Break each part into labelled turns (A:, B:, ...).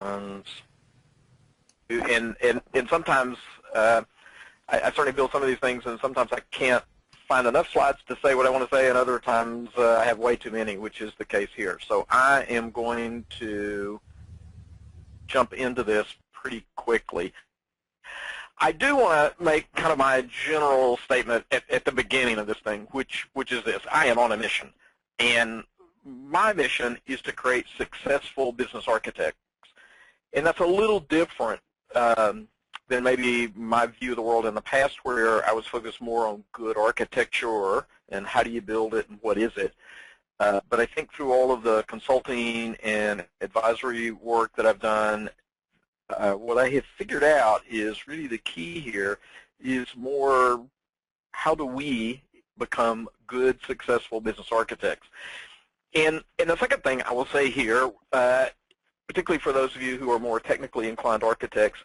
A: and sometimes I certainly build some of these things, and sometimes I can't find enough slides to say what I want to say, and other times I have way too many, which is the case here. So I am going to jump into this pretty quickly. I do want to make kind of my general statement at the beginning of this thing, which is this. I am on a mission, and my mission is to create successful business architects. And that's a little different than maybe my view of the world in the past, where I was focused more on good architecture and how do you build it and what is it. But I think through all of the consulting and advisory work that I've done, what I have figured out is really the key here is more how do we become good, successful business architects. And the second thing I will say here, particularly for those of you who are more technically inclined architects,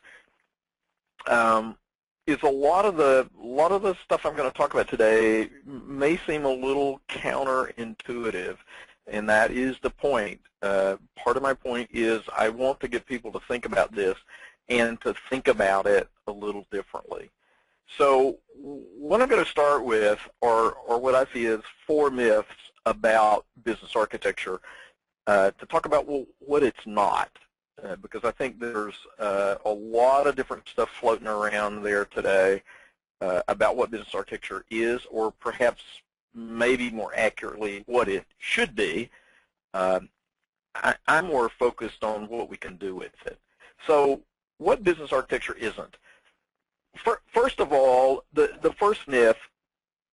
A: is a lot of the stuff I'm going to talk about today may seem a little counterintuitive, and that is the point. Part of my point is I want to get people to think about this and to think about it a little differently. So what I'm going to start with are what I see as 4 myths about business architecture to talk about, well, what it's not. Because I think there's a lot of different stuff floating around there today about what business architecture is, or perhaps maybe more accurately what it should be. I'm more focused on what we can do with it. So what business architecture isn't? First of all, the first myth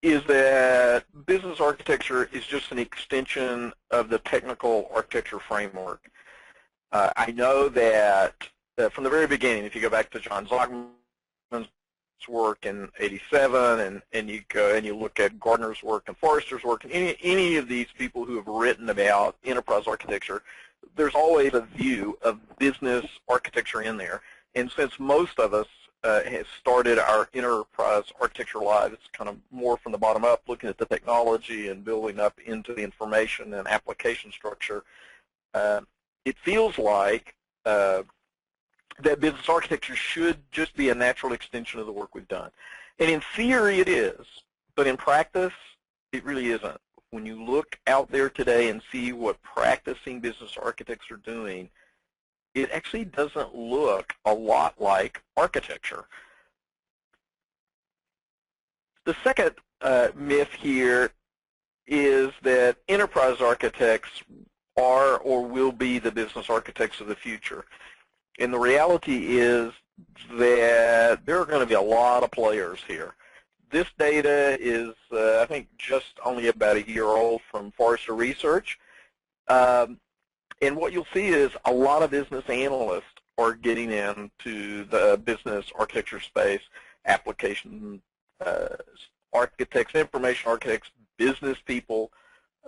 A: is that business architecture is just an extension of the technical architecture framework. I know that from the very beginning, if you go back to John Zogman's work in '87, and you go and you look at Gardner's work and Forrester's work, and any of these people who have written about enterprise architecture, there's always a view of business architecture in there. And since most of us have started our enterprise architecture lives kind of more from the bottom up, looking at the technology and building up into the information and application structure, it feels like that business architecture should just be a natural extension of the work we've done. And in theory it is, but in practice it really isn't. When you look out there today and see what practicing business architects are doing, it actually doesn't look a lot like architecture. The second myth here is that enterprise architects are or will be the business architects of the future. And the reality is that there are going to be a lot of players here. This data is, I think, just only about a year old from Forrester Research. And what you'll see is a lot of business analysts are getting into the business architecture space, application architects, information architects, business people.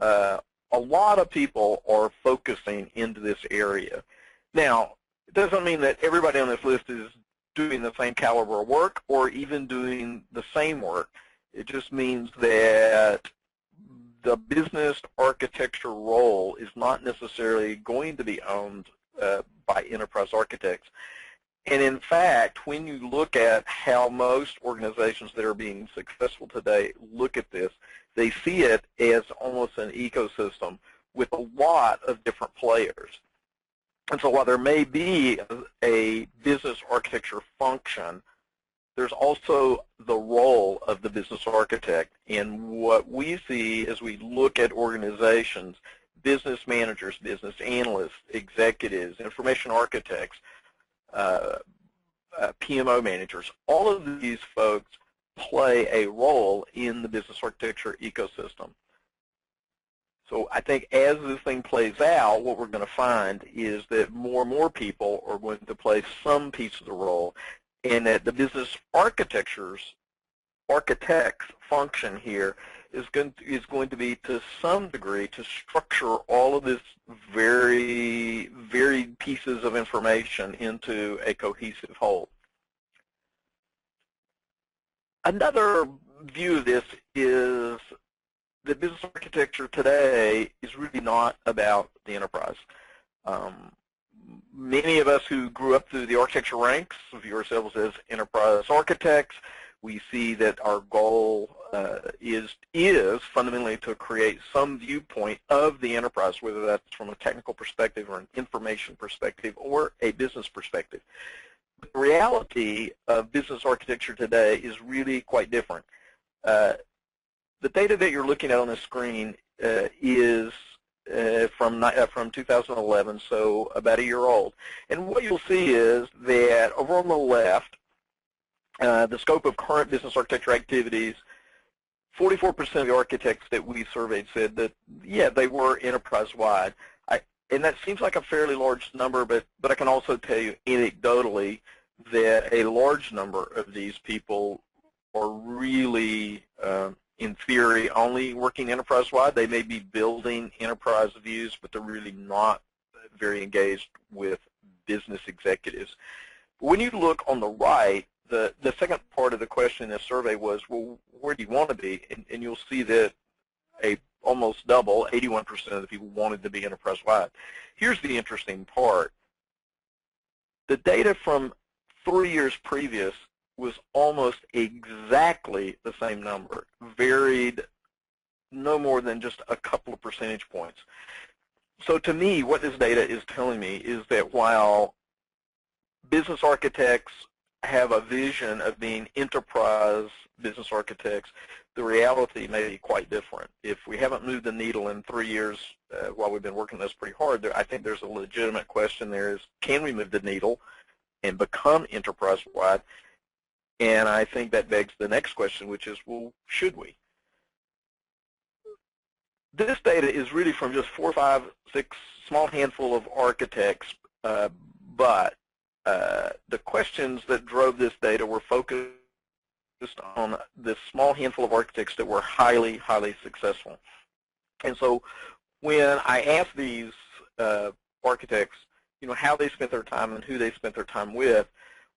A: A lot of people are focusing into this area. Now, it doesn't mean that everybody on this list is doing the same caliber of work or even doing the same work. It just means that the business architecture role is not necessarily going to be owned by enterprise architects. And in fact, when you look at how most organizations that are being successful today look at this, they see it as almost an ecosystem with a lot of different players. And so while there may be a business architecture function, there's also the role of the business architect. And what we see as we look at organizations, business managers, business analysts, executives, information architects, PMO managers, all of these folks play a role in the business architecture ecosystem. So I think as this thing plays out, what we're going to find is that more and more people are going to play some piece of the role, and that the business architect's function here is going to be, to some degree, to structure all of this very varied pieces of information into a cohesive whole. Another view of this is that business architecture today is really not about the enterprise. many of us who grew up through the architecture ranks view ourselves as enterprise architects. We see that our goal is fundamentally to create some viewpoint of the enterprise, whether that's from a technical perspective or an information perspective or a business perspective. The reality of business architecture today is really quite different. The data that you're looking at on the screen is from 2011, so about a year old. And what you'll see is that over on the left, the scope of current business architecture activities, 44% of the architects that we surveyed said that, yeah, they were enterprise-wide. And that seems like a fairly large number, but I can also tell you anecdotally that a large number of these people are really, in theory, only working enterprise-wide. They may be building enterprise views, but they're really not very engaged with business executives. When you look on the right, the second part of the question in this survey was, well, where do you want to be? And you'll see that almost double, 81% of the people wanted to be enterprise-wide. Here's the interesting part. The data from 3 years previous was almost exactly the same number, varied no more than just a couple of percentage points. So to me, what this data is telling me is that while business architects have a vision of being enterprise business architects, the reality may be quite different. If we haven't moved the needle in 3 years while we've been working this pretty hard, I think there's a legitimate question there is, can we move the needle and become enterprise-wide? And I think that begs the next question, which is, well, should we? This data is really from just 4, 5, 6 small handful of architects, but the questions that drove this data were focused on this small handful of architects that were highly, highly successful. And so when I asked these architects, how they spent their time and who they spent their time with,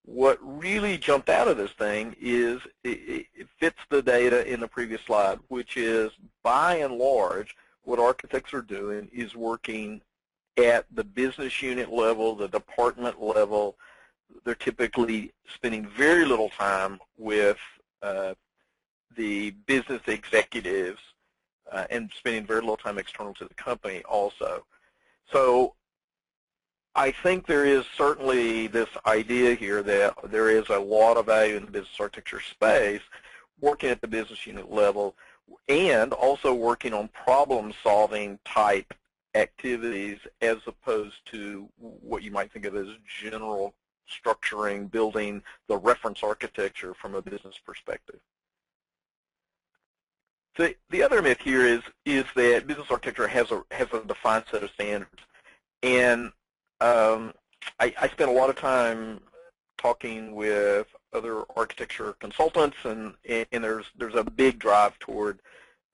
A: what really jumped out of this thing is it fits the data in the previous slide, which is, by and large, what architects are doing is working at the business unit level, the department level. They're typically spending very little time with the business executives and spending very little time external to the company also. So I think there is certainly this idea here that there is a lot of value in the business architecture space, working at the business unit level, and also working on problem-solving type activities as opposed to what you might think of as general structuring, building the reference architecture from a business perspective. The other myth here is that business architecture has a defined set of standards. And I spent a lot of time talking with other architecture consultants, and there's a big drive toward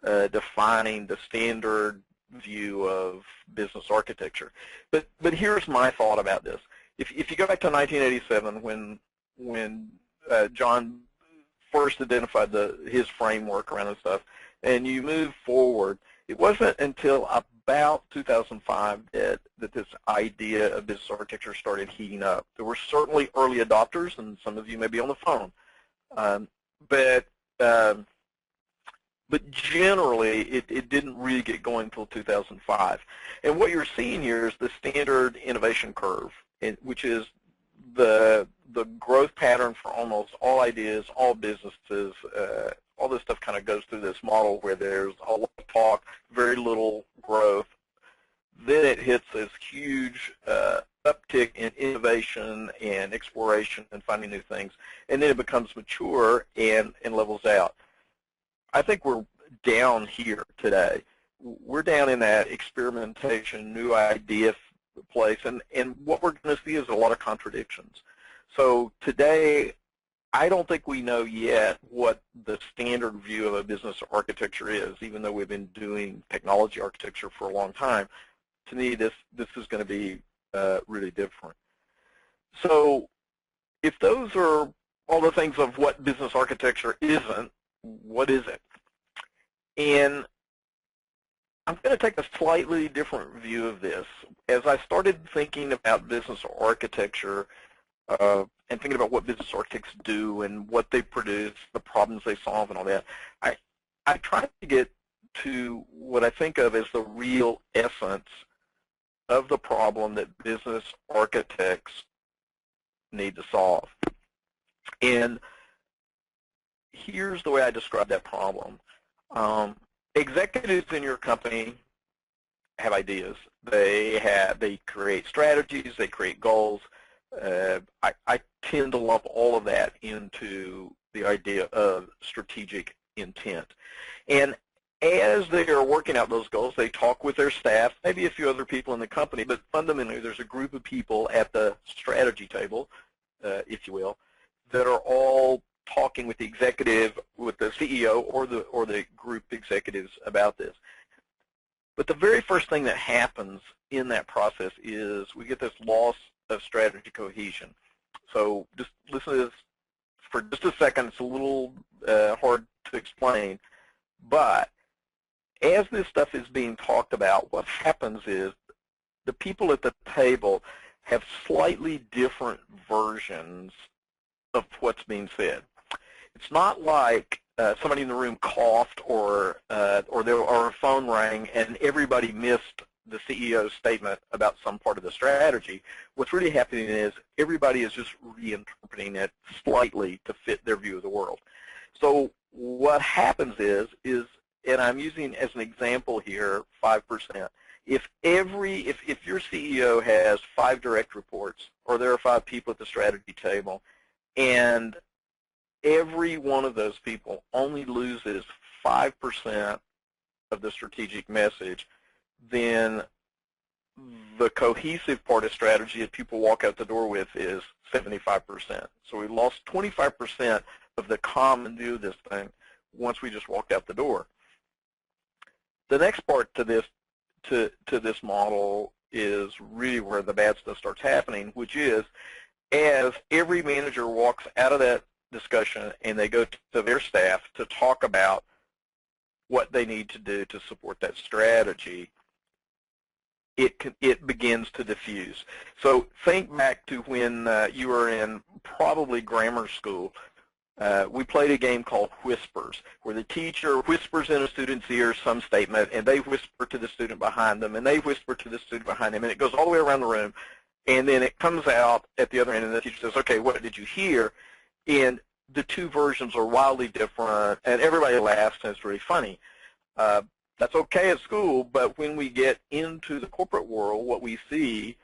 A: defining the standard view of business architecture. But here's my thought about this. If you go back to 1987, when John first identified his framework around this stuff, and you move forward, it wasn't until about 2005 that this idea of business architecture started heating up. There were certainly early adopters, and some of you may be on the phone. But generally, it didn't really get going until 2005. And what you're seeing here is the standard innovation curve, which is the growth pattern for almost all ideas, all businesses. All this stuff kind of goes through this model where there's a lot of talk, very little growth. Then it hits this huge uptick in innovation and exploration and finding new things. And then it becomes mature and levels out. I think we're down here today. We're down in that experimentation, new idea place. And what we're going to see is a lot of contradictions. So today, I don't think we know yet what the standard view of a business architecture is, even though we've been doing technology architecture for a long time. To me, this is going to be really different. So if those are all the things of what business architecture isn't, what is it? And I'm going to take a slightly different view of this. As I started thinking about business architecture and thinking about what business architects do and what they produce, the problems they solve and all that, I tried to get to what I think of as the real essence of the problem that business architects need to solve. And here's the way I describe that problem. Executives in your company have ideas. They create strategies. They create goals. I tend to lump all of that into the idea of strategic intent. And as they are working out those goals, they talk with their staff, maybe a few other people in the company, but fundamentally there's a group of people at the strategy table, if you will, that are all talking with the executive, with the CEO or the group executives about this. But the very first thing that happens in that process is we get this loss of strategy cohesion. So just listen to this for just a second. It's a little hard to explain, but as this stuff is being talked about, what happens is the people at the table have slightly different versions of what's being said. It's not like somebody in the room coughed or a phone rang and everybody missed the CEO's statement about some part of the strategy. What's really happening is everybody is just reinterpreting it slightly to fit their view of the world. So what happens is and I'm using as an example here 5%. If your CEO has 5 direct reports, or there are 5 people at the strategy table, and every one of those people only loses 5% of the strategic message, then the cohesive part of strategy that people walk out the door with is 75%. So we lost 25% of the common view of this thing once we just walked out the door. The next part to this model is really where the bad stuff starts happening, which is as every manager walks out of that discussion and they go to their staff to talk about what they need to do to support that strategy, it begins to diffuse. So think back to when you were in probably grammar school. We played a game called Whispers, where the teacher whispers in a student's ear some statement, and they whisper to the student behind them, and they whisper to the student behind them, and it goes all the way around the room, and then it comes out at the other end, and the teacher says, okay, what did you hear? And the two versions are wildly different, and everybody laughs, and it's really funny. That's okay at school, but when we get into the corporate world, what we see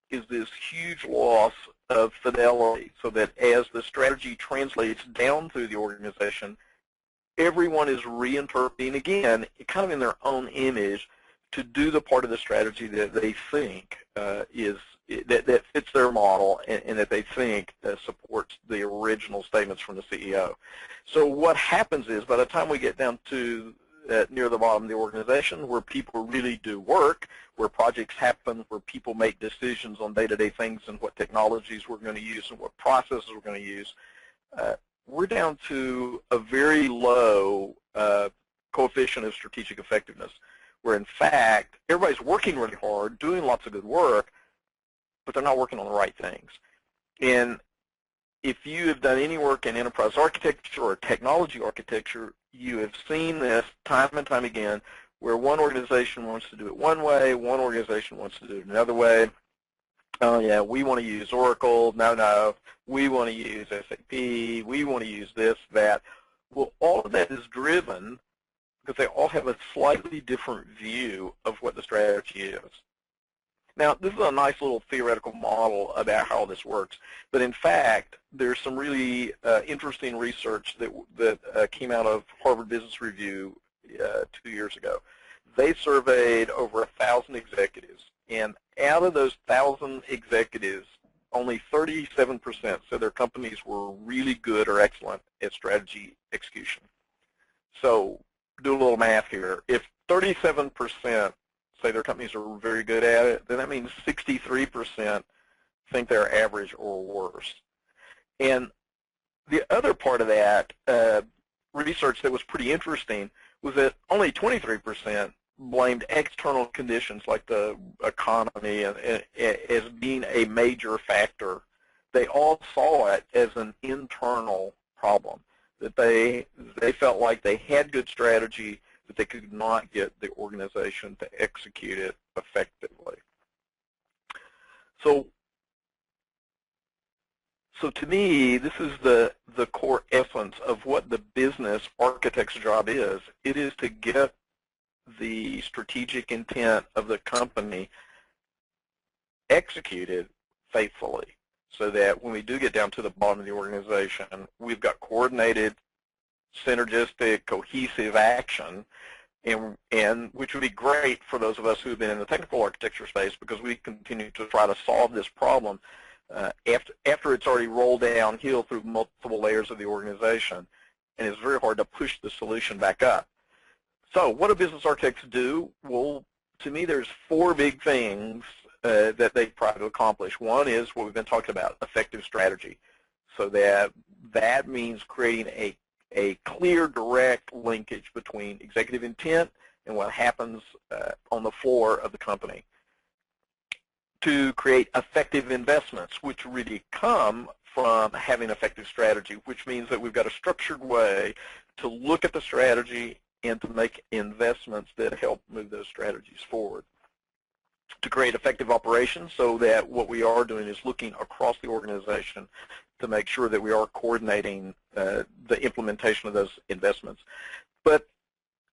A: is this huge loss of fidelity, so that as the strategy translates down through the organization, everyone is reinterpreting again, kind of in their own image, to do the part of the strategy that they think that fits their model and that they think supports the original statements from the CEO. So what happens is, by the time we get down to near the bottom of the organization, where people really do work, where projects happen, where people make decisions on day-to-day things and what technologies we're going to use and what processes we're going to use, we're down to a very low coefficient of strategic effectiveness, where in fact everybody's working really hard, doing lots of good work, but they're not working on the right things. And if you have done any work in enterprise architecture or technology architecture, you have seen this time and time again, where one organization wants to do it one way, one organization wants to do it another way. Oh yeah, we want to use Oracle. No, we want to use SAP. We want to use this, that. Well, all of that is driven because they all have a slightly different view of what the strategy is. Now, this is a nice little theoretical model about how this works, but in fact, there's some really interesting research that came out of Harvard Business Review 2 years ago. They surveyed over 1,000 executives, and out of those 1,000 executives, only 37% said their companies were really good or excellent at strategy execution. So do a little math here. If 37% say their companies are very good at it, then that means 63% think they're average or worse. And the other part of that research that was pretty interesting was that only 23% blamed external conditions like the economy as being a major factor. They all saw it as an internal problem, that they felt like they had good strategy, but they could not get the organization to execute it effectively. So to me, this is the core essence of what the business architect's job is. It is to get the strategic intent of the company executed faithfully, so that when we do get down to the bottom of the organization, we've got coordinated, synergistic, cohesive action, and which would be great for those of us who have been in the technical architecture space, because we continue to try to solve this problem after it's already rolled downhill through multiple layers of the organization, and it's very hard to push the solution back up. So what do business architects do? Well, to me, there's four big things that they try to accomplish. One is what we've been talking about, effective strategy. So that means creating a clear, direct linkage between executive intent and what happens on the floor of the company. To create effective investments, which really come from having effective strategy, which means that we've got a structured way to look at the strategy and to make investments that help move those strategies forward. To create effective operations, so that what we are doing is looking across the organization to make sure that we are coordinating the implementation of those investments. But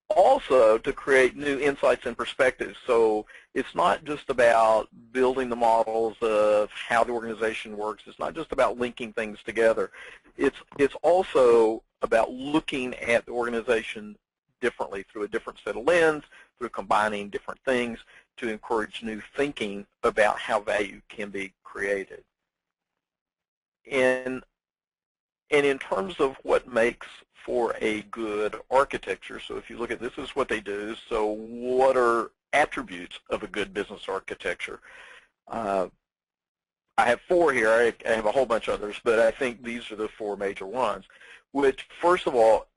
A: also to create new insights and perspectives. So it's not just about building the models of how the organization works. It's not just about linking things together. It's also about looking at the organization differently, through a different set of lens, through combining different things to encourage new thinking about how value can be created. And in terms of what makes for a good architecture, so if you look at this is what they do, so what are attributes of a good business architecture? I have four here. I have a whole bunch of others, but I think these are the four major ones, which, first of all,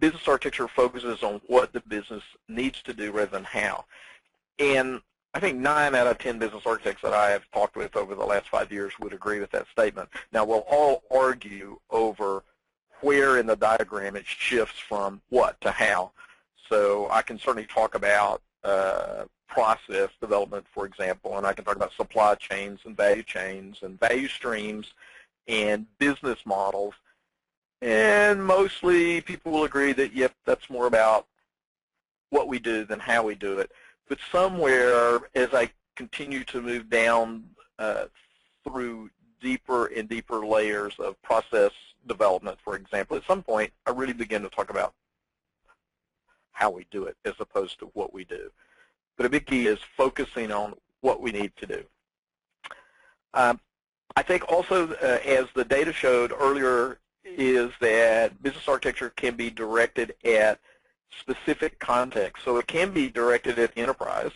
A: business architecture focuses on what the business needs to do rather than how. And I think 9 out of 10 business architects that I have talked with over the last 5 years would agree with that statement. Now, we'll all argue over where in the diagram it shifts from what to how. So I can certainly talk about process development, for example, and I can talk about supply chains and value streams and business models. And mostly people will agree that, yep, that's more about what we do than how we do it. But somewhere, as I continue to move down through deeper and deeper layers of process development, for example, at some point I really begin to talk about how we do it as opposed to what we do. But a big key is focusing on what we need to do. I think also, as the data showed earlier, is that business architecture can be directed at specific context. So it can be directed at the enterprise,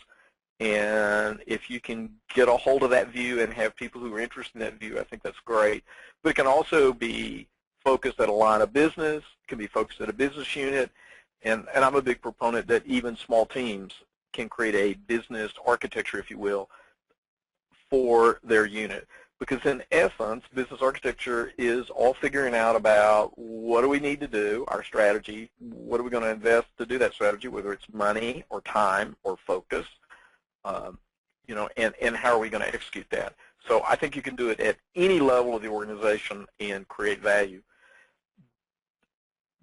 A: and if you can get a hold of that view and have people who are interested in that view, I think that's great. But it can also be focused at a line of business, it can be focused at a business unit, and I'm a big proponent that even small teams can create a business architecture, if you will, for their unit. Because in essence, business architecture is all figuring out about what do we need to do, our strategy, what are we going to invest to do that strategy, whether it's money or time or focus, you know, and how are we going to execute that. So I think you can do it at any level of the organization and create value.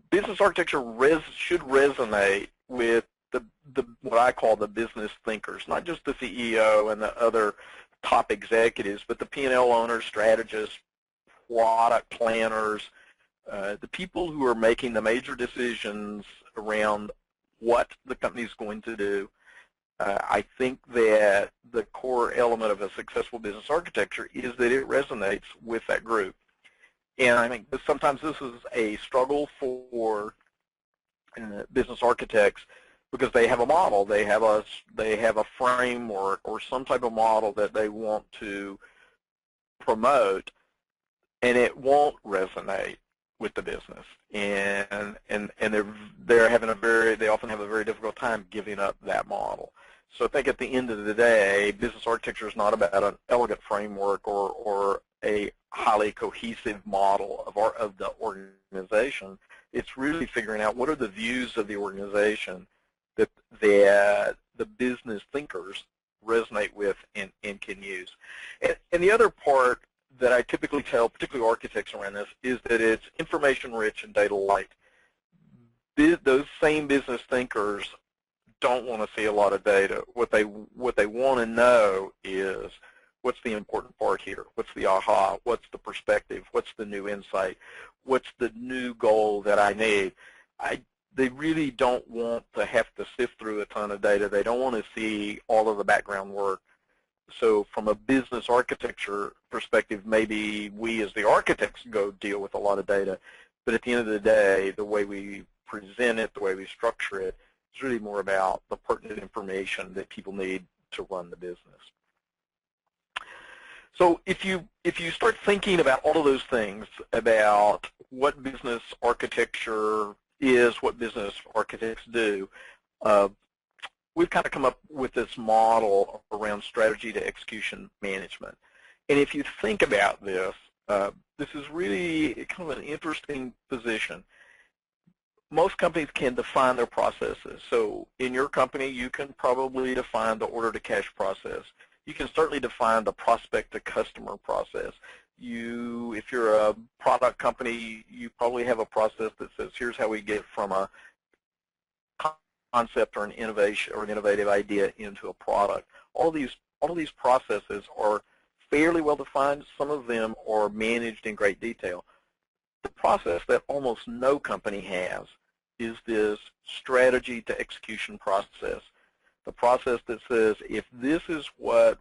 A: Business architecture should resonate with what I call the business thinkers, not just the CEO and the other top executives, but the P&L owners, strategists, product planners, the people who are making the major decisions around what the company is going to do. I think that the core element of a successful business architecture is that it resonates with that group. And I think that sometimes this is a struggle for business architects, because they have a model, they have a framework or some type of model that they want to promote, and it won't resonate with the business, and they're having they often have a very difficult time giving up that model. So I think at the end of the day, business architecture is not about an elegant framework or a highly cohesive model of the organization. It's really figuring out what are the views of the organization that the business thinkers resonate with and can use. And the other part that I typically tell, particularly architects around this, is that it's information rich and data light. Those same business thinkers don't want to see a lot of data. What they want to know is, what's the important part here? What's the aha? What's the perspective? What's the new insight? What's the new goal that I need? They really don't want to have to sift through a ton of data. They don't want to see all of the background work. So from a business architecture perspective, maybe we as the architects go deal with a lot of data, but at the end of the day, the way we present it, the way we structure it, is really more about the pertinent information that people need to run the business. So if you start thinking about all of those things, about what business architecture is, what business architects do, we've kind of come up with this model around strategy to execution management. And if you think about this, this is really kind of an interesting position. Most companies can define their processes. So in your company, you can probably define the order-to-cash process. You can certainly define the prospect-to-customer process. If you're a product company, you probably have a process that says, here's how we get from a concept or an innovation or an innovative idea into a product. All of these processes are fairly well defined. Some of them are managed in great detail. The process that almost no company has is this strategy to execution process. The process that says, if this is what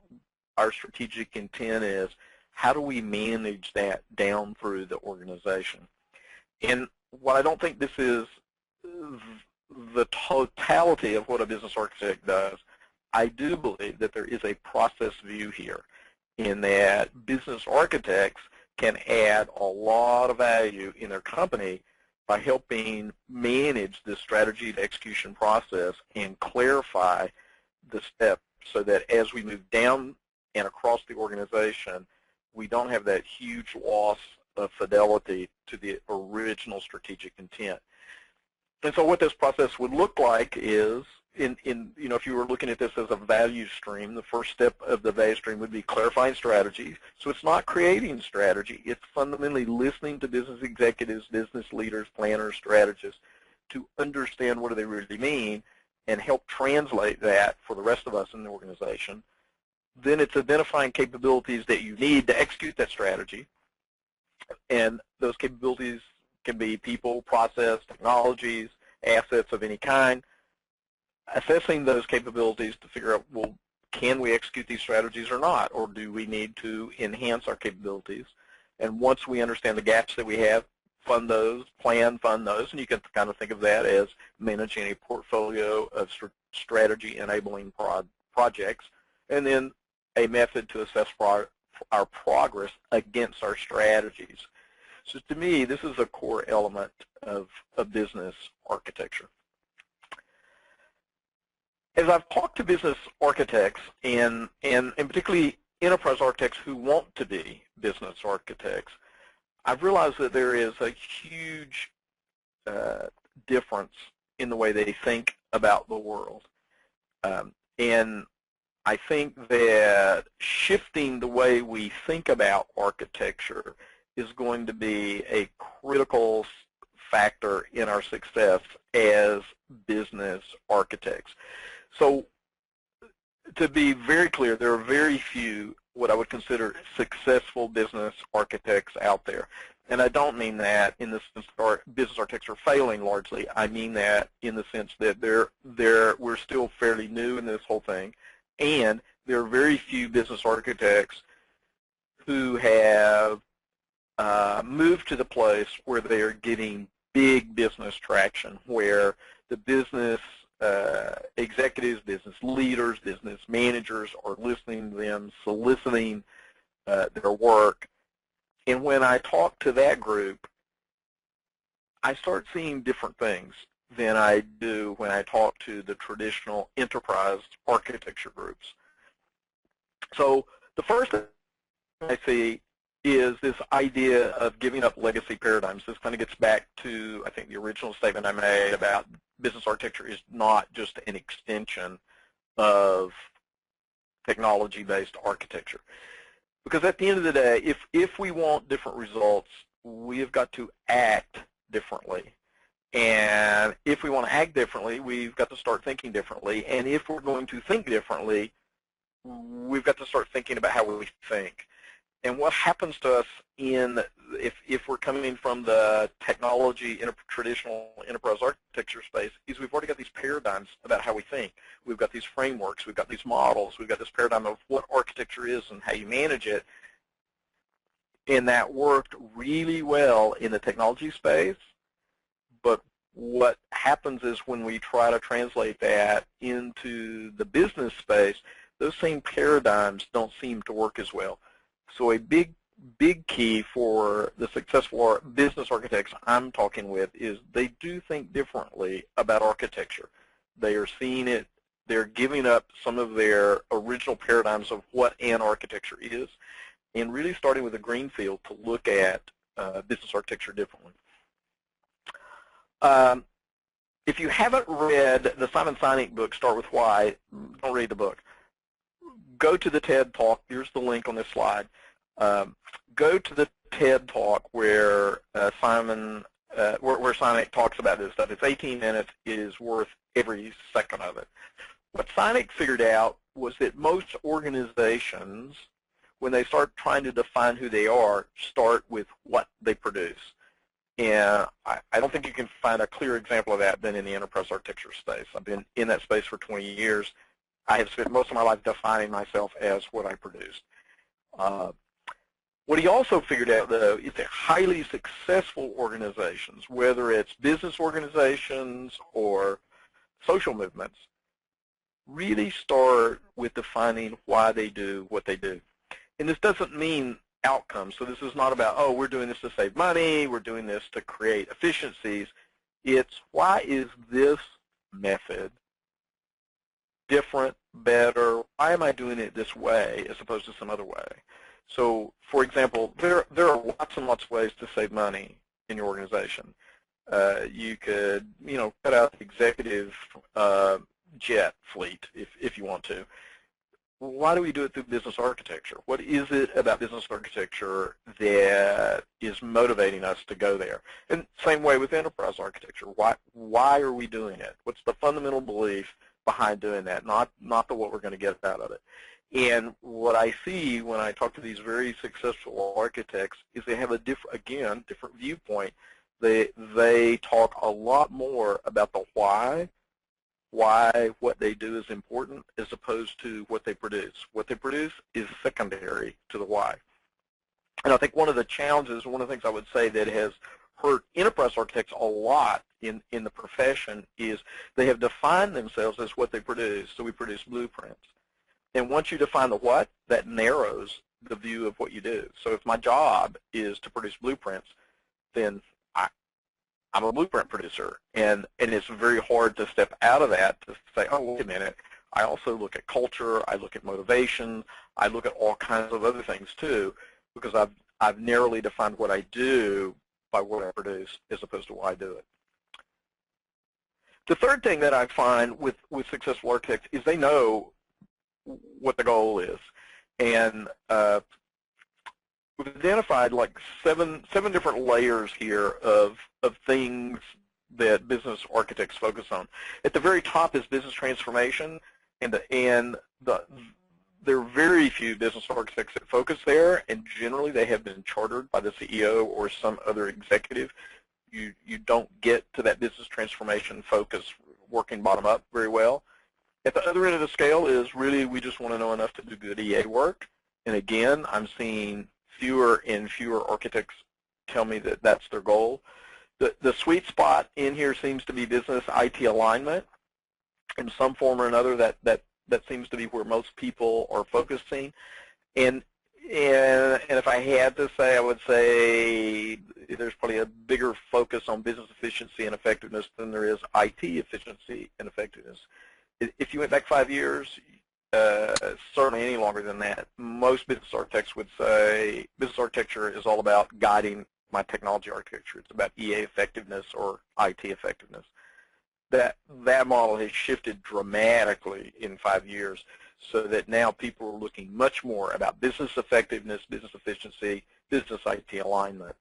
A: our strategic intent is, how do we manage that down through the organization? And while I don't think this is the totality of what a business architect does, I do believe that there is a process view here, in that business architects can add a lot of value in their company by helping manage the strategy to execution process and clarify the steps so that as we move down and across the organization, we don't have that huge loss of fidelity to the original strategic intent. And so what this process would look like is, if you were looking at this as a value stream, the first step of the value stream would be clarifying strategy. So it's not creating strategy. It's fundamentally listening to business executives, business leaders, planners, strategists to understand what do they really mean and help translate that for the rest of us in the organization. Then it's identifying capabilities that you need to execute that strategy. And those capabilities can be people, process, technologies, assets of any kind. Assessing those capabilities to figure out, well, can we execute these strategies or not? Or do we need to enhance our capabilities? And once we understand the gaps that we have, fund those, fund those. And you can kind of think of that as managing a portfolio of strategy-enabling projects. And then a method to assess our progress against our strategies. So to me, this is a core element of business architecture. As I've talked to business architects and particularly enterprise architects who want to be business architects, I've realized that there is a huge difference in the way they think about the world. And I think that shifting the way we think about architecture is going to be a critical factor in our success as business architects. So to be very clear, there are very few what I would consider successful business architects out there. And I don't mean that in the sense that business architects are failing largely. I mean that in the sense that we're still fairly new in this whole thing, and there are very few business architects who have moved to the place where they are getting big business traction, where the business executives, business leaders, business managers are listening to them, soliciting their work. And when I talk to that group, I start seeing different things than I do when I talk to the traditional enterprise architecture groups. So the first thing I see is this idea of giving up legacy paradigms. This kind of gets back to, I think, the original statement I made about business architecture is not just an extension of technology-based architecture. Because at the end of the day, if we want different results, we have got to act differently. And if we want to act differently, we've got to start thinking differently. And if we're going to think differently, we've got to start thinking about how we think. And what happens to us if we're coming from the technology traditional enterprise architecture space is we've already got these paradigms about how we think. We've got these frameworks, we've got these models, we've got this paradigm of what architecture is and how you manage it. And that worked really well in the technology space. But what happens is when we try to translate that into the business space, those same paradigms don't seem to work as well. So a big key for the successful business architects I'm talking with is they do think differently about architecture. They are seeing it, they're giving up some of their original paradigms of what an architecture is, and really starting with a green field to look at business architecture differently. If you haven't read the Simon Sinek book, Start With Why, don't read the book. Go to the TED Talk. Here's the link on this slide. Go to the TED Talk where Sinek talks about this stuff. It's 18 minutes. It is worth every second of it. What Sinek figured out was that most organizations, when they start trying to define who they are, start with what they produce. And I don't think you can find a clear example of that than in the enterprise architecture space. I've been in that space for 20 years. I have spent most of my life defining myself as what I produced. What he also figured out, though, is that highly successful organizations, whether it's business organizations or social movements, really start with defining why they do what they do. And this doesn't mean outcomes. So this is not about, oh, we're doing this to save money, we're doing this to create efficiencies. It's why is this method different, better? Why am I doing it this way as opposed to some other way? So, for example, there are lots and lots of ways to save money in your organization. You could, cut out the executive jet fleet if you want to. Why do we do it through business architecture? What is it about business architecture that is motivating us to go there? And same way with enterprise architecture. Why are we doing it? What's the fundamental belief behind doing that? Not what we're going to get out of it. And what I see when I talk to these very successful architects is they have a different viewpoint. They talk a lot more about the why what they do is important as opposed to what they produce. What they produce is secondary to the why. And I think one of the challenges, one of the things I would say that has hurt enterprise architects a lot in the profession is they have defined themselves as what they produce. So we produce blueprints. And once you define the what, that narrows the view of what you do. So if my job is to produce blueprints, then I'm a blueprint producer, and it's very hard to step out of that to say, oh, wait a minute, I also look at culture, I look at motivation, I look at all kinds of other things too, because I've narrowly defined what I do by what I produce as opposed to why I do it. The third thing that I find with successful architects is they know what the goal is, and we've identified like seven different layers here of things that business architects focus on. At the very top is business transformation, and there are very few business architects that focus there, and generally they have been chartered by the CEO or some other executive. You don't get to that business transformation focus working bottom up very well. At the other end of the scale is really we just want to know enough to do good EA work, and again, I'm seeing fewer and fewer architects tell me that that's their goal. The sweet spot in here seems to be business IT alignment in some form or another. That seems to be where most people are focusing. And And if I had to say, I would say there's probably a bigger focus on business efficiency and effectiveness than there is IT efficiency and effectiveness. If you went back 5 years, certainly any longer than that, most business architects would say business architecture is all about guiding my technology architecture. It's about EA effectiveness or IT effectiveness. That model has shifted dramatically in 5 years, so that now people are looking much more about business effectiveness, business efficiency, business IT alignment.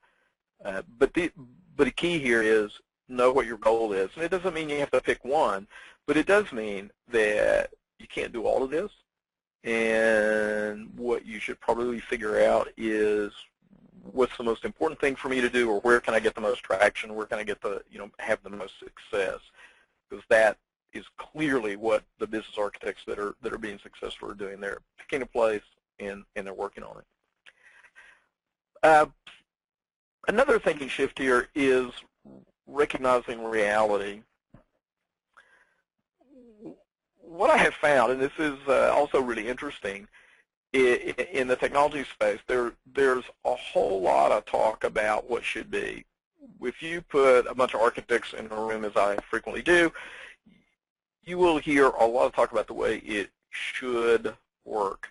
A: But the key here is know what your goal is. And it doesn't mean you have to pick one, but it does mean that you can't do all of this. And what you should probably figure out is what's the most important thing for me to do, or where can I get the most traction, where can I get the, have the most success, because that is clearly what the business architects that are being successful are doing. They're picking a place and they're working on it. Another thinking shift here is recognizing reality. What I have found, and this is also really interesting, in the technology space, there's a whole lot of talk about what should be. If you put a bunch of architects in a room, as I frequently do, you will hear a lot of talk about the way it should work.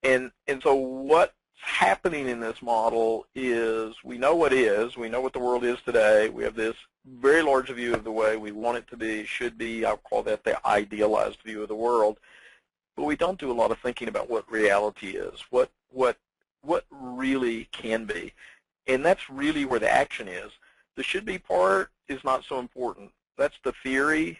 A: And so what's happening in this model is we know what is, we know what the world is today, we have this very large view of the way we want it to be, should be, I'll call that the idealized view of the world, but we don't do a lot of thinking about what reality is, what really can be. And that's really where the action is. The should be part is not so important. That's the theory.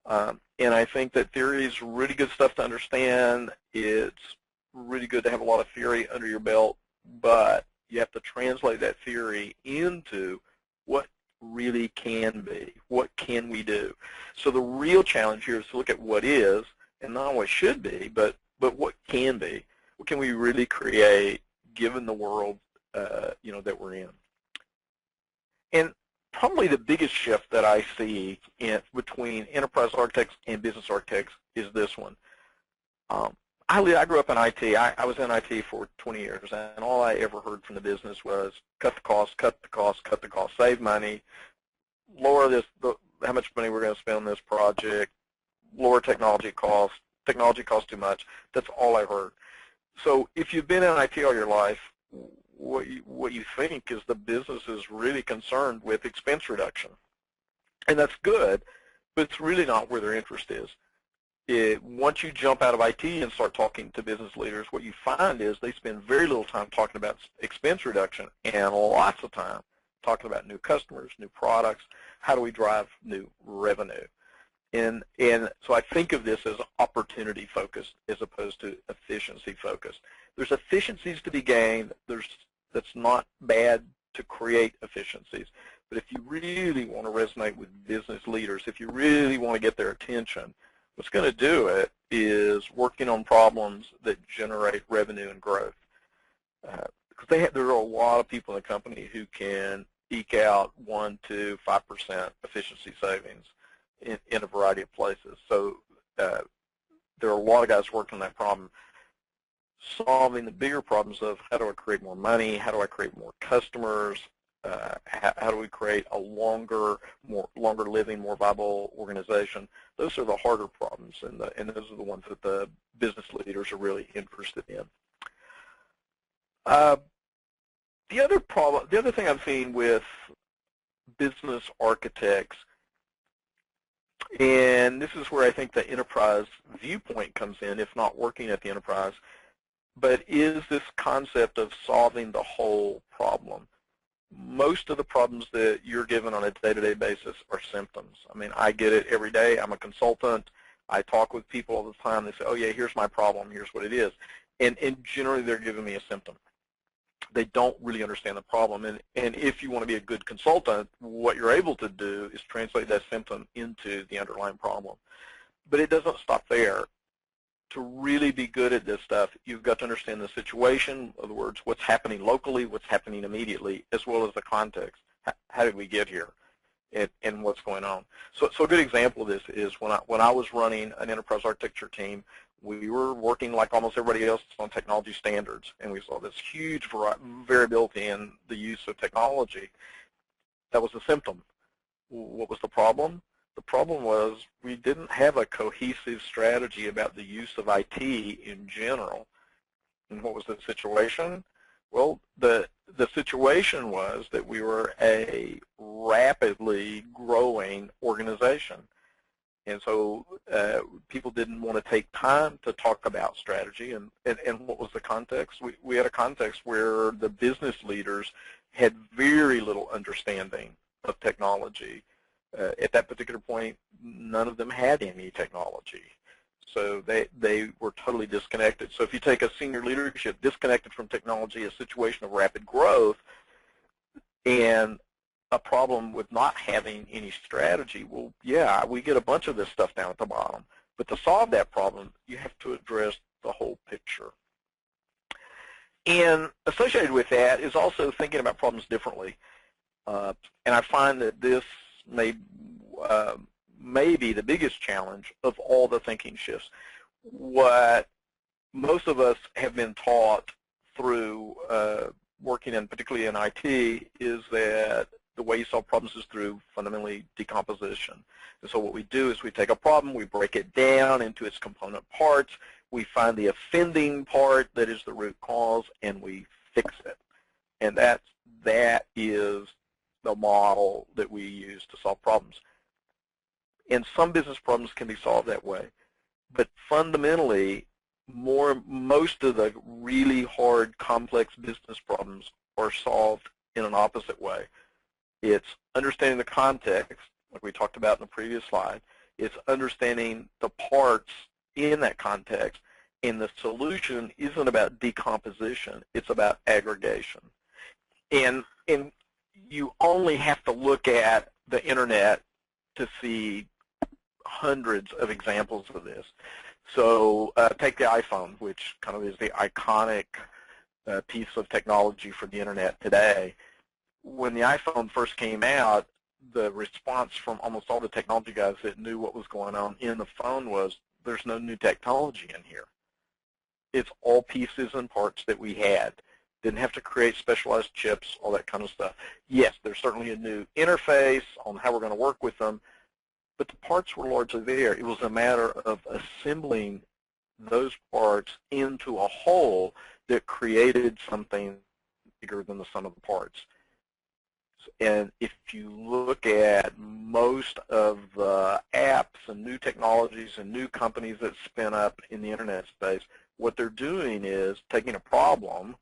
A: And I think that theory is really good stuff to understand. It's really good to have a lot of theory under your belt, but you have to translate that theory into what really can be. What can we do? So the real challenge here is to look at what is, and not what should be, but what can be. What can we really create given the world that we're in? And probably the biggest shift that I see between enterprise architects and business architects is this one. I grew up in IT. I was in IT for 20 years, and all I ever heard from the business was cut the cost, cut the cost, cut the cost, save money, lower how much money we're going to spend on this project, lower technology costs too much. That's all I heard. So if you've been in IT all your life, what you think is the business is really concerned with expense reduction. And that's good, but it's really not where their interest is. Once you jump out of IT and start talking to business leaders, what you find is they spend very little time talking about expense reduction and lots of time talking about new customers, new products, how do we drive new revenue. And so I think of this as opportunity focused as opposed to efficiency focused. There's efficiencies to be gained. That's not bad to create efficiencies. But if you really want to resonate with business leaders, if you really want to get their attention, what's going to do it is working on problems that generate revenue and growth. Because there are a lot of people in the company who can eke out 1 to 5% efficiency savings in a variety of places. So there are a lot of guys working on that problem, solving the bigger problems of how do I create more money, how do I create more customers, how do we create a longer living, more viable organization. Those are the harder problems, and those are the ones that the business leaders are really interested in. The other thing I've seen with business architects, and this is where I think the enterprise viewpoint comes in, if not working at the enterprise, but is this concept of solving the whole problem. Most of the problems that you're given on a day-to-day basis are symptoms. I mean, I get it every day. I'm a consultant. I talk with people all the time. They say, oh, yeah, here's my problem. Here's what it is. And generally, they're giving me a symptom. They don't really understand the problem. And if you want to be a good consultant, what you're able to do is translate that symptom into the underlying problem. But it doesn't stop there. To really be good at this stuff, you've got to understand the situation, in other words, what's happening locally, what's happening immediately, as well as the context. How did we get here, and what's going on? So a good example of this is when I was running an enterprise architecture team, We were working like almost everybody else on technology standards, and we saw this huge variability in the use of technology. That was a symptom. What was the problem? The problem was we didn't have a cohesive strategy about the use of IT in general. And what was the situation? Well, the situation was that we were a rapidly growing organization. And so people didn't want to take time to talk about strategy. And what was the context? We had a context where the business leaders had very little understanding of technology. At that particular point, none of them had any technology. So they were totally disconnected. So if you take a senior leadership disconnected from technology, a situation of rapid growth, and a problem with not having any strategy, well, yeah, we get a bunch of this stuff down at the bottom. But to solve that problem, you have to address the whole picture. And associated with that is also thinking about problems differently. And I find that this may be the biggest challenge of all the thinking shifts. What most of us have been taught through working in, particularly in IT, is that the way you solve problems is through fundamentally decomposition. And so what we do is we take a problem, we break it down into its component parts, we find the offending part that is the root cause, and we fix it. And that is the model that we use to solve problems. And some business problems can be solved that way. But fundamentally, most of the really hard, complex business problems are solved in an opposite way. It's understanding the context, like we talked about in the previous slide. It's understanding the parts in that context. And the solution isn't about decomposition. It's about aggregation. And you only have to look at the internet to see hundreds of examples of this. So take the iPhone, which kind of is the iconic piece of technology for the internet today. When the iPhone first came out, the response from almost all the technology guys that knew what was going on in the phone was, there's no new technology in here. It's all pieces and parts that we had. Didn't have to create specialized chips, all that kind of stuff. Yes, there's certainly a new interface on how we're going to work with them, but the parts were largely there. It was a matter of assembling those parts into a whole that created something bigger than the sum of the parts. And if you look at most of the apps and new technologies and new companies that spin up in the internet space, what they're doing is taking a problem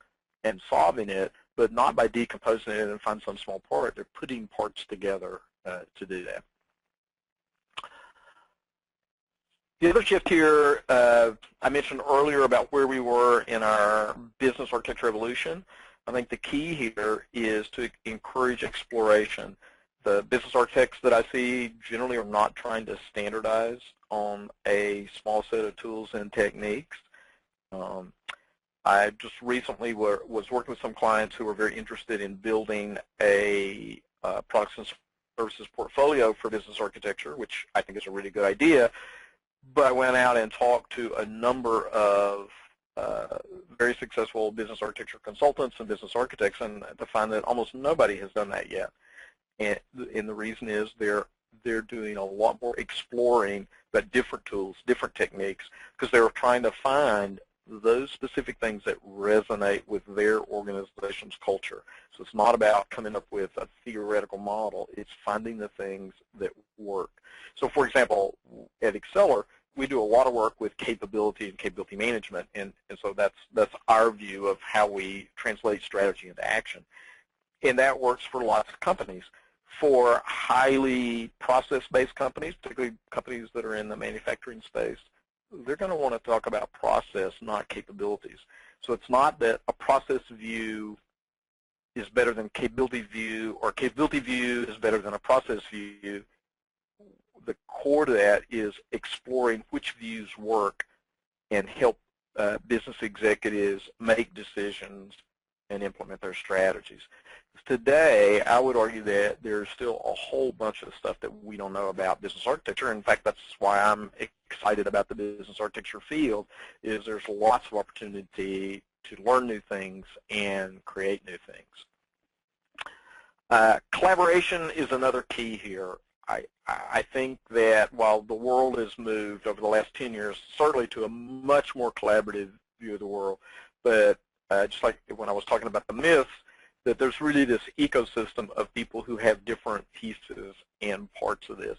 A: and solving it, but not by decomposing it and find some small part. They're putting parts together to do that. The other shift here, I mentioned earlier about where we were in our business architecture evolution. I think the key here is to encourage exploration. The business architects that I see generally are not trying to standardize on a small set of tools and techniques. I just recently was working with some clients who were very interested in building a products and services portfolio for business architecture, which I think is a really good idea. But I went out and talked to a number of very successful business architecture consultants and business architects, and to find that almost nobody has done that yet. And the reason is they're doing a lot more exploring about different tools, different techniques, because they're trying to find those specific things that resonate with their organization's culture. So it's not about coming up with a theoretical model. It's finding the things that work. So for example, at Exceller, we do a lot of work with capability and capability management, and so that's our view of how we translate strategy into action. And that works for lots of companies. For highly process-based companies, particularly companies that are in the manufacturing space, they're going to want to talk about process, not capabilities. So it's not that a process view is better than capability view, or capability view is better than a process view. The core to that is exploring which views work and help business executives make decisions and implement their strategies. today, I would argue that there's still a whole bunch of stuff that we don't know about business architecture. In fact, that's why I'm excited about the business architecture field, is there's lots of opportunity to learn new things and create new things. Collaboration is another key here. I think that while the world has moved over the last 10 years, certainly to a much more collaborative view of the world, but just like when I was talking about the myths, that there's really this ecosystem of people who have different pieces and parts of this.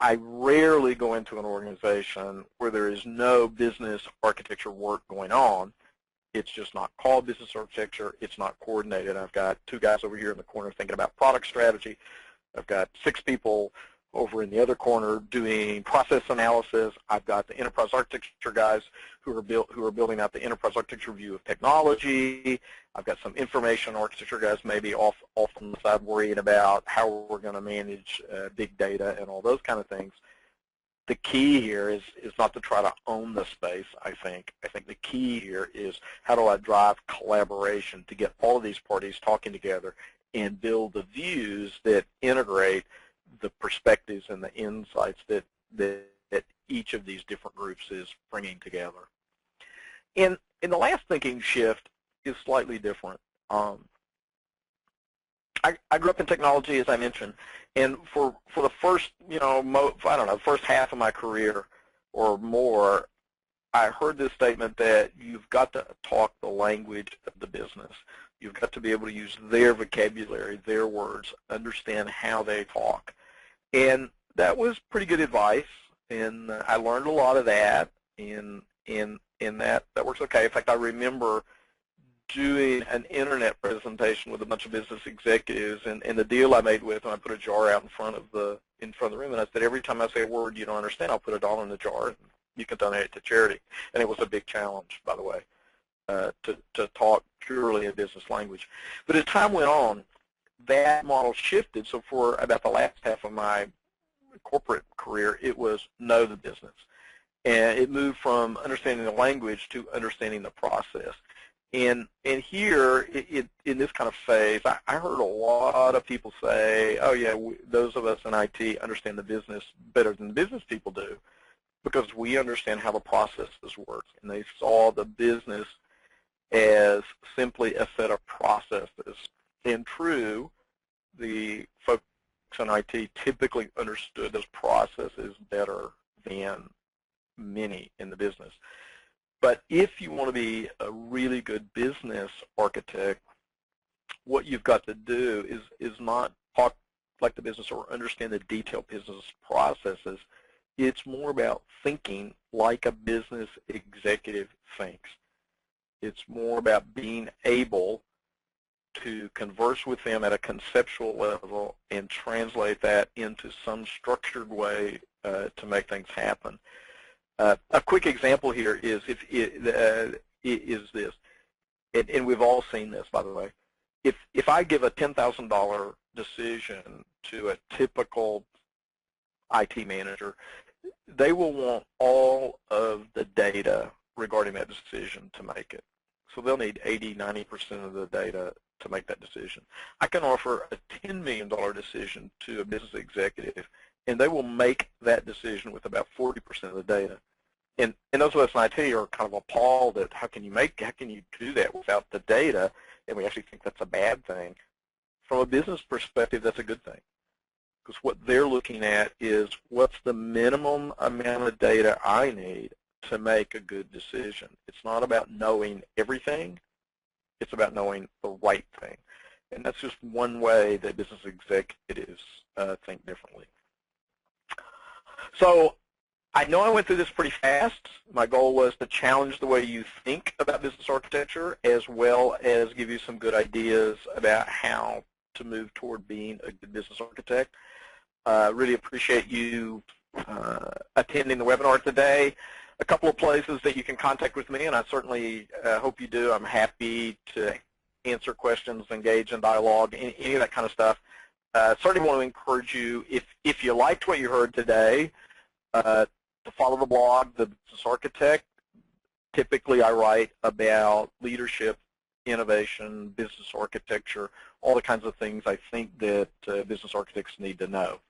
A: I rarely go into an organization where there is no business architecture work going on. It's just not called business architecture. It's not coordinated. I've got 2 guys over here in the corner thinking about product strategy. I've got 6 people over in the other corner doing process analysis. I've got the enterprise architecture guys who are building out the enterprise architecture view of technology. I've got some information architecture guys maybe off on the side worrying about how we're going to manage big data and all those kind of things. The key here is not to try to own the space, I think. I think the key here is how do I drive collaboration to get all of these parties talking together and build the views that integrate the perspectives and the insights that each of these different groups is bringing together. And the last thinking shift is slightly different. I grew up in technology, as I mentioned, and for the first, first half of my career or more, I heard this statement that you've got to talk the language of the business. You've got to be able to use their vocabulary, their words, understand how they talk. And that was pretty good advice, and I learned a lot of that, and that works okay. In fact, I remember doing an internet presentation with a bunch of business executives, and the deal I made with them, I put a jar out in front of the room, and I said, every time I say a word you don't understand, I'll put $1 in the jar, and you can donate it to charity. And it was a big challenge, by the way, to talk purely a business language. But as time went on, that model shifted. So for about the last half of my corporate career, it was know the business. And it moved from understanding the language to understanding the process. And here, in this kind of phase, I heard a lot of people say, oh yeah, those of us in IT understand the business better than the business people do because we understand how the processes work. And they saw the business as simply a set of processes. And true, the folks in IT typically understood those processes better than many in the business. But if you want to be a really good business architect, what you've got to do is not talk like the business or understand the detailed business processes. It's more about thinking like a business executive thinks. It's more about being able to converse with them at a conceptual level and translate that into some structured way to make things happen. A quick example here is this, and we've all seen this, by the way. If I give a $10,000 decision to a typical IT manager, they will want all of the data regarding that decision to make it. So they'll need 80–90% of the data to make that decision. I can offer a $10 million decision to a business executive, and they will make that decision with about 40% of the data. And those of us in IT are kind of appalled at how can you do that without the data, and we actually think that's a bad thing. From a business perspective, that's a good thing, because what they're looking at is what's the minimum amount of data I need to make a good decision. It's not about knowing everything. It's about knowing the right thing. And that's just one way that business executives think differently. So I know I went through this pretty fast. My goal was to challenge the way you think about business architecture, as well as give you some good ideas about how to move toward being a good business architect. Really appreciate you attending the webinar today. A couple of places that you can contact with me, and I certainly hope you do. I'm happy to answer questions, engage in dialogue, any of that kind of stuff. Certainly want to encourage you, if you liked what you heard today, to follow the blog, The Business Architect. Typically I write about leadership, innovation, business architecture all the kinds of things I think that business architects need to know.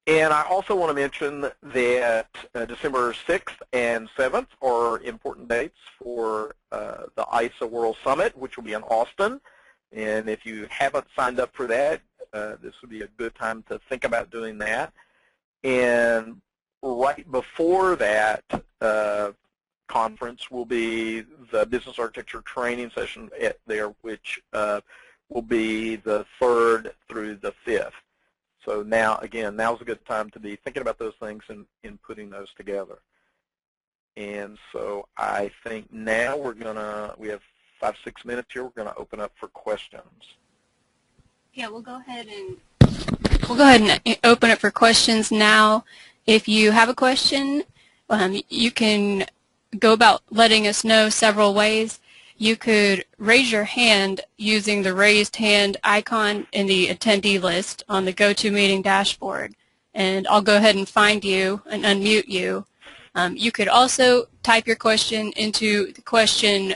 A: And I also want to mention that December 6th and 7th are important dates for the ISA World Summit, which will be in Austin. And if you haven't signed up for that, this would be a good time to think about doing that. And right before that conference will be the business architecture training session there, which will be the 3rd through the 5th. So now, again, now's a good time to be thinking about those things and putting those together. And so I think now we have 5-6 minutes here. We're going to open up for questions.
B: Yeah, we'll go ahead and open it for questions now. If you have a question, you can go about letting us know several ways. You could raise your hand using the raised hand icon in the attendee list on the GoToMeeting dashboard, and I'll go ahead and find you and unmute you. You could also type your question into the question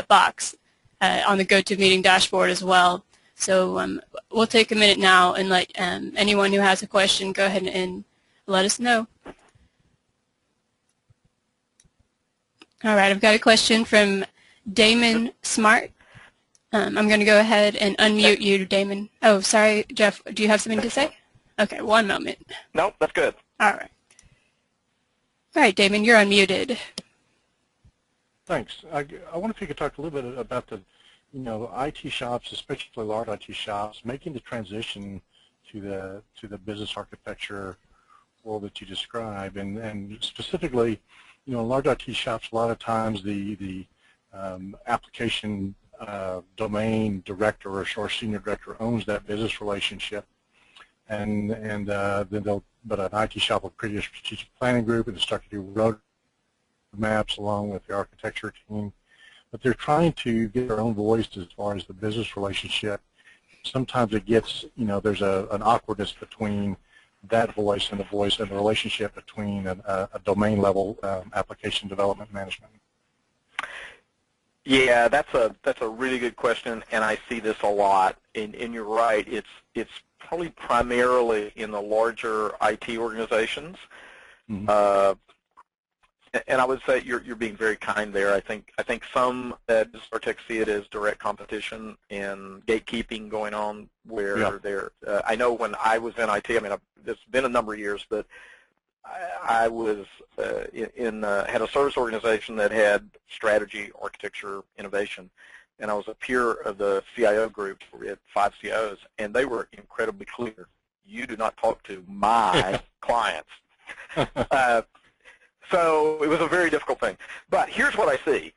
B: box on the GoToMeeting dashboard as well. So we'll take a minute now and let anyone who has a question go ahead and let us know. All right, I've got a question from Damon Smart. I'm going to go ahead and unmute you, Damon. Oh, sorry, Jeff, do you have something to say? Okay, one moment.
A: No, that's good.
B: All right. All right, Damon, you're unmuted.
C: Thanks. I wonder if you could talk a little bit about the, IT shops, especially large IT shops, making the transition to the business architecture world that you describe, and specifically, large IT shops, a lot of times the application domain director or senior director owns that business relationship, and then but an IT shop will create a strategic planning group and start to do road maps along with the architecture team, but they're trying to get their own voice as far as the business relationship. Sometimes it gets, there's an awkwardness between that voice and the relationship between a domain level application development management.
A: Yeah, that's a really good question, and I see this a lot. And you're right. It's probably primarily in the larger IT organizations. Mm-hmm. And I would say you're being very kind there. I think some business architects see it as direct competition and gatekeeping going on where they're. I know when I was in IT, I mean, it's been a number of years, but I was had a service organization that had strategy, architecture, innovation, and I was a peer of the CIO group. We had 5 CIOs, and they were incredibly clear. You do not talk to my clients. So it was a very difficult thing. But here's what I see,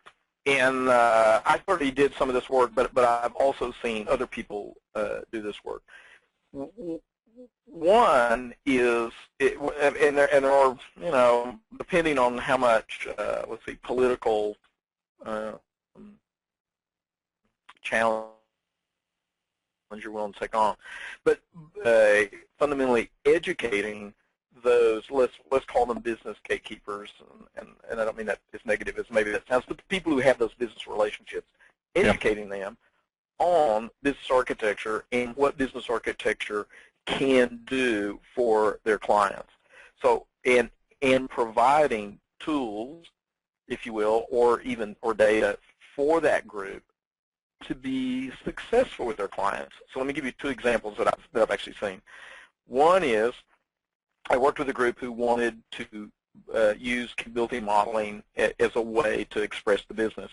A: and I already did some of this work, but I've also seen other people do this work. One is, and there are, depending on how much, let's see, political challenge you're willing to take on, but fundamentally educating those, let's call them business gatekeepers, and I don't mean that it's negative as maybe that sounds, but the people who have those business relationships, educating them on business architecture and what business architecture can do for their clients. So, and providing tools, if you will, or data for that group to be successful with their clients. So let me give you 2 examples that I've actually seen. One is, I worked with a group who wanted to use capability modeling as a way to express the business.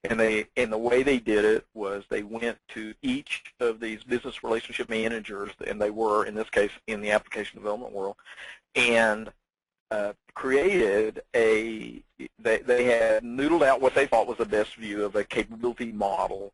A: And the way they did it was they went to each of these business relationship managers, and they were, in this case, in the application development world, and created they had noodled out what they thought was the best view of a capability model